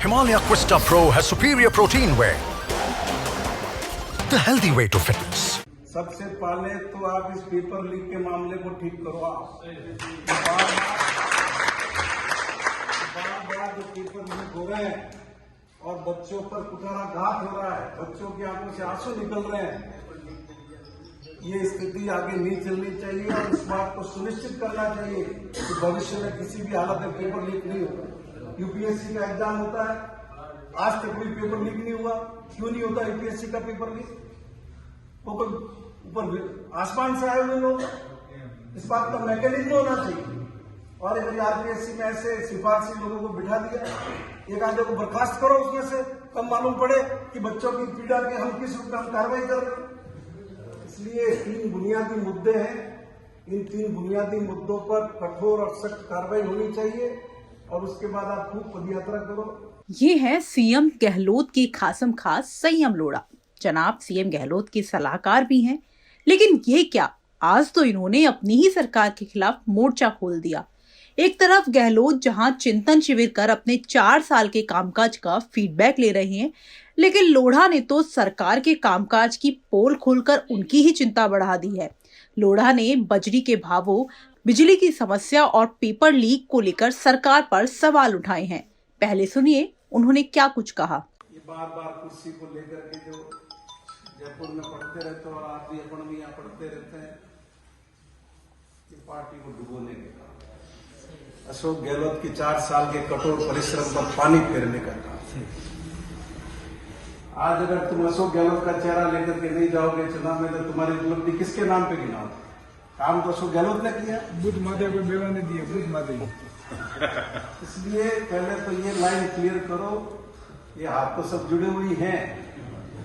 Himalaya Quista Pro has superior protein whey, the healthy way to fitness. सबसे पहले तो आप इस पेपर लीक के मामले को ठीक करो। आप बार जो पेपर लीक हो रहे हैं और बच्चों पर कुठाराघात हो रहा है, बच्चों की आंखों से आंसू निकल रहे हैं, ये स्थिति आगे नहीं चलनी चाहिए और इस बात को सुनिश्चित करना चाहिए कि भविष्य में किसी भी हालत में पेपर लीक नहीं होगा। यूपीएससी का एग्जाम होता है, आज तक कोई पेपर लीक नहीं हुआ। क्यों नहीं होता यूपीएससी का पेपर लीक? वो कोई ऊपर आसमान से आए हुए लोग, इस बात का मैकेनिज्म होना चाहिए। और यदि आरपीएससी में ऐसे सिफारशी लोगों को बिठा दिया, एक आधे को बर्खास्त करो उसमें से, तब मालूम पड़े कि बच्चों की पीड़ा के हम किस रूप में हम कार्रवाई कर रहे हैं। इसलिए 3 बुनियादी मुद्दे हैं, इन 3 बुनियादी मुद्दों पर कठोर और सख्त कार्रवाई होनी चाहिए और उसके बाद आप खूब पदयात्रा करो। ये है सीएम गहलोत के खासम खास संयम लोढ़ा। जनाब सीएम गहलोत के सलाहकार भी हैं, लेकिन ये क्या, आज तो इन्होंने अपनी ही सरकार के खिलाफ मोर्चा खोल दिया। एक तरफ गहलोत जहां चिंतन शिविर कर अपने 4 साल के कामकाज का फीडबैक ले रहे हैं, लेकिन लोढ़ा ने तो सरकार के कामकाज की पोल खोलकर उनकी ही चिंता बढ़ा दी है। लोढ़ा ने बजरी के भावों, बिजली की समस्या और पेपर लीक को लेकर सरकार पर सवाल उठाए हैं। पहले सुनिए उन्होंने क्या कुछ कहा। ये बार कुर्सी को लेकर के जो जयपुर में पढ़ते रहते हैं और आप भी अपन भी यहाँ पढ़ते रहते हैं, ये पार्टी को डुबोने के काम, अशोक गहलोत की 4 साल के कठोर परिश्रम पर पानी फेरने का काम। आज अगर तुम अशोक गहलोत का चेहरा लेकर के नहीं जाओगे चुनाव में, तो तुम्हारी उपलब्धि किसके नाम पे गिनाओ? काम तो अशोक गहलोत ने किया, बुद्ध माता को बेवा ने दिया, बुद्ध माता। इसलिए पहले तो ये लाइन क्लियर करो, ये हाथ तो सब जुड़े हुई हैं,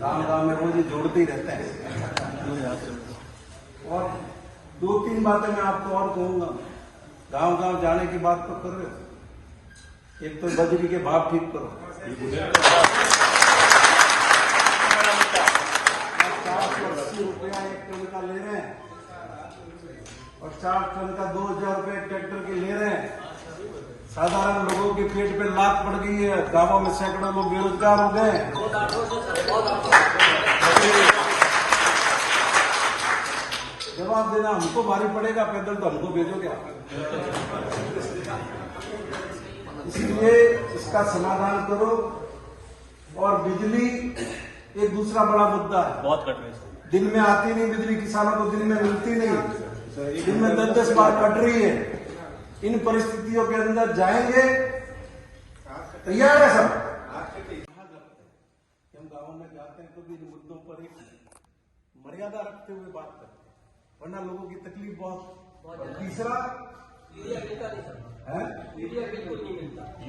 गांव में रोज जोड़ते ही रहते हैं। और 2-3 बातें मैं आपको और कहूंगा, गांव जाने की बात तो कर रहे हो। एक तो बजरी के भाव ठीक करो, 480 रुपया 1 टन का ले रहे हैं और 4 टन का 2000 रुपये ट्रैक्टर के ले रहे हैं। साधारण लोगों के पेट पे लात पड़ गई है, गांवों में सैकड़ों लोग बेरोजगार हो गए। जवाब देना हमको भारी पड़ेगा, पैदल तो हमको भेजोगे आप। इसलिए इसका समाधान करो। और बिजली एक दूसरा बड़ा मुद्दा है, बहुत कट रही है, दिन में आती नहीं बिजली, किसानों को दिन में मिलती नहीं, दिन में 10-10 बार कट रही है। इन परिस्थितियों के अंदर जाएंगे, तैयार है सब। हम गांवों में जाते हैं तो भी इन मुद्दों पर एक मर्यादा रखते हुए बात करते हैं, वरना लोगों की तकलीफ बहुत। और तीसरा,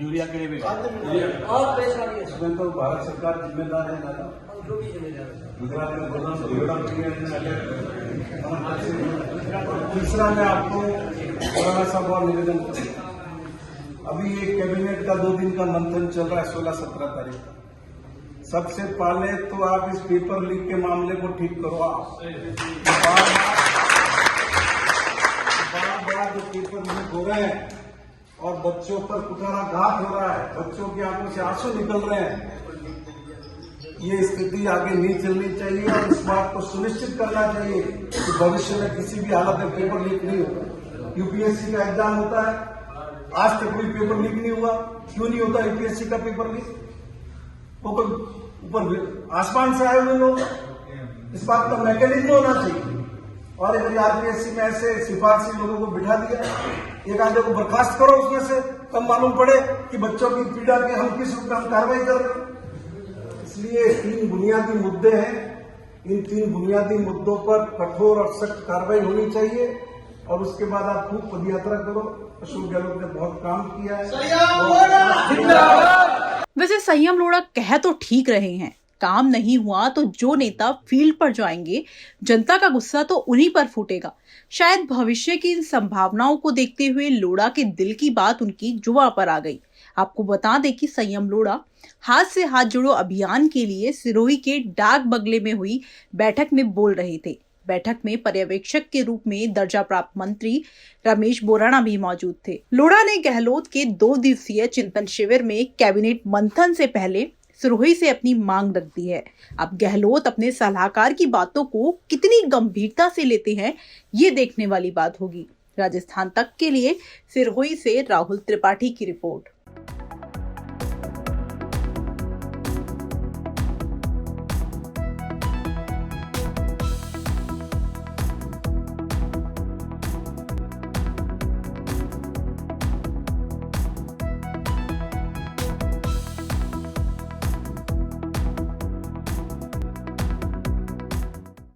यूरिया के लिए भी और पैसा नहीं है, इसमें तो भारत सरकार जिम्मेदार है ना। गुजरात में तीसरा मैं आपको थोड़ा सा और निवेदन करूँ। अभी ये कैबिनेट का 2 दिन का मंथन चल रहा है, 16-17 तारीख का। सबसे पहले तो आप इस पेपर लीक के मामले को ठीक करो। आप बार जो पेपर लीक हो रहे हैं और बच्चों पर कुठाराघात हो रहा है, बच्चों की आंखों से आंसू निकल रहे हैं, ये स्थिति आगे नहीं चलनी चाहिए और इस बात को सुनिश्चित करना चाहिए कि भविष्य में किसी भी हालत में पेपर लीक नहीं होगा। यूपीएससी का एग्जाम होता है, आज तक कोई पेपर लीक नहीं हुआ। क्यों नहीं होता यूपीएससी का पेपर लीक? वो कोई ऊपर आसमान से आए हुए लोग, इस बात का मैकेनिज्म होना चाहिए। और यदि आरपीएससी में ऐसे सिफारशी लोगों को बिठा दिया, एक आधे को बर्खास्त करो उसमें से, तब मालूम पड़े कि बच्चों की पीड़ा के हम किस रूप में हम कार्रवाई कर रहे हैं। इसलिए 3 बुनियादी मुद्दे हैं, इन 3 बुनियादी मुद्दों पर कठोर और सख्त कार्रवाई होनी चाहिए और उसके बाद आप खूब पदयात्रा करो। अशोक गहलोत ने बहुत काम किया है। वैसे संयम लोढ़ा कह तो ठीक रहे हैं, काम नहीं हुआ तो जो नेता फील्ड पर जाएंगे, जनता का गुस्सा तो उन्हीं पर फूटेगा। शायद भविष्य की इन संभावनाओं को देखते हुए लोढ़ा के दिल की बात उनकी जुबां पर आ गई। आपको बता दें कि संयम लोढ़ा हाथ से हाथ जोड़ो अभियान के लिए सिरोही के डाक बंगले में हुई बैठक में बोल रहे थे। बैठक में पर्यवेक्षक के रूप में दर्जा प्राप्त मंत्री रमेश बोराणा भी मौजूद थे। लोढ़ा ने गहलोत के 2 दिवसीय चिंतन शिविर में कैबिनेट मंथन से पहले सिरोही से अपनी मांग रख दी है। अब गहलोत अपने सलाहकार की बातों को कितनी गंभीरता से लेते हैं, ये देखने वाली बात होगी। राजस्थान तक के लिए सिरोही से राहुल त्रिपाठी की रिपोर्ट।